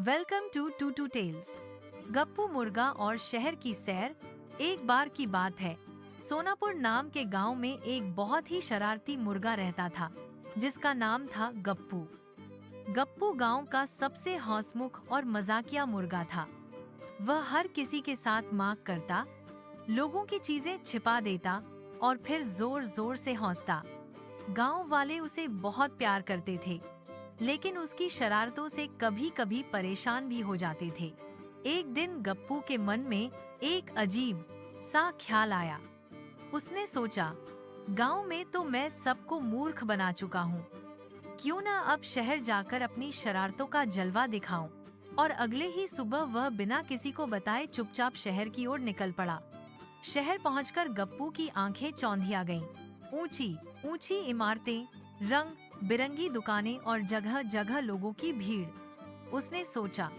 Welcome to two two tales. Gappu मुर्गा और शहर की सैर। एक बार की बात है, सोनापुर नाम के गांव में एक बहुत ही शरारती मुर्गा रहता था, जिसका नाम था गप्पू। गप्पू गांव का सबसे हंसमुख और मजाकिया मुर्गा था। वह हर किसी के साथ माक करता, लोगों की चीजें छिपा देता और फिर जोर जोर से हंसता। गांव वाले उसे बहुत प्यार करते थे, लेकिन उसकी शरारतों से कभी कभी परेशान भी हो जाते थे। एक दिन गप्पू के मन में एक अजीब सा ख्याल आया। उसने सोचा, गांव में तो मैं सबको मूर्ख बना चुका हूँ, क्यों ना अब शहर जाकर अपनी शरारतों का जलवा दिखाऊं। और अगले ही सुबह वह बिना किसी को बताए चुपचाप शहर की ओर निकल पड़ा। शहर पहुंचकर गप्पू की आंखें चौंधिया गईं। ऊंची ऊंची इमारतें, रंग बिरंगी दुकानें और जगह जगह लोगों की भीड़। उसने सोचा,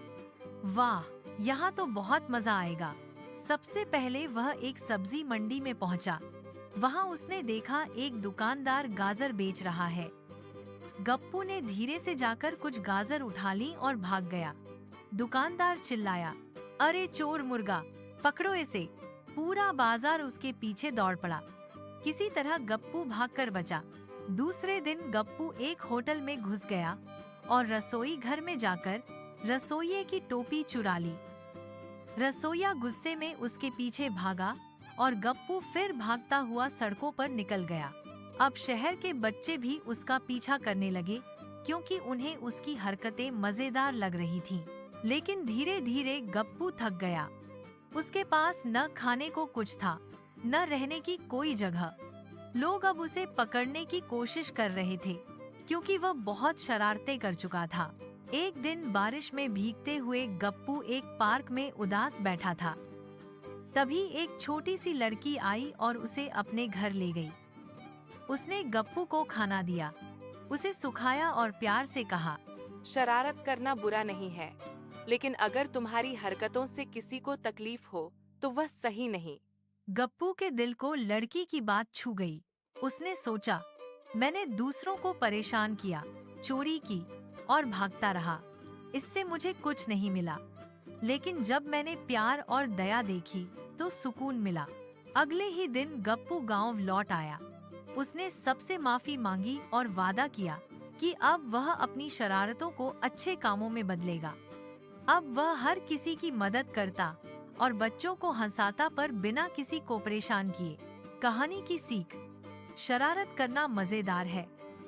वाह, यहाँ तो बहुत मजा आएगा। सबसे पहले वह एक सब्जी मंडी में पहुँचा। वहाँ उसने देखा एक दुकानदार गाजर बेच रहा है। गप्पू ने धीरे से जाकर कुछ गाजर उठा ली और भाग गया। दुकानदार चिल्लाया, अरे चोर मुर्गा, पकड़ो इसे। पूरा बाजार उसके पीछे दौड़ पड़ा। किसी तरह गप्पू भागकर बचा। दूसरे दिन गप्पू एक होटल में घुस गया और रसोई घर में जाकर रसोइये की टोपी चुरा ली। रसोइया गुस्से में उसके पीछे भागा और गप्पू फिर भागता हुआ सड़कों पर निकल गया। अब शहर के बच्चे भी उसका पीछा करने लगे, क्योंकि उन्हें उसकी हरकतें मजेदार लग रही थीं। लेकिन धीरे धीरे गप्पू थक गया। उसके पास न खाने को कुछ था, न रहने की कोई जगह। लोग अब उसे पकड़ने की कोशिश कर रहे थे, क्योंकि वह बहुत शरारतें कर चुका था। एक दिन बारिश में भीगते हुए गप्पू एक पार्क में उदास बैठा था। तभी एक छोटी सी लड़की आई और उसे अपने घर ले गई। उसने गप्पू को खाना दिया, उसे सुखाया और प्यार से कहा, शरारत करना बुरा नहीं है, लेकिन अगर तुम्हारी हरकतों से किसी को तकलीफ हो तो वह सही नहीं। गप्पू के दिल को लड़की की बात छू गई। उसने सोचा, मैंने दूसरों को परेशान किया, चोरी की और भागता रहा, इससे मुझे कुछ नहीं मिला। लेकिन जब मैंने प्यार और दया देखी तो सुकून मिला। अगले ही दिन गप्पू गांव लौट आया। उसने सबसे माफी मांगी और वादा किया कि अब वह अपनी शरारतों को अच्छे कामों में बदलेगा। अब वह हर किसी की मदद करता और बच्चों को हंसाता, पर बिना किसी को परेशान किए। कहानी की सीख, शरारत करना मजेदार है,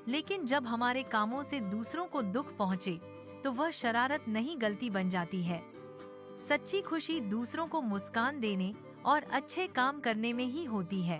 लेकिन जब हमारे कामों से दूसरों को दुख पहुंचे तो वह शरारत नहीं गलती बन जाती है। सच्ची खुशी दूसरों को मुस्कान देने और अच्छे काम करने में ही होती है।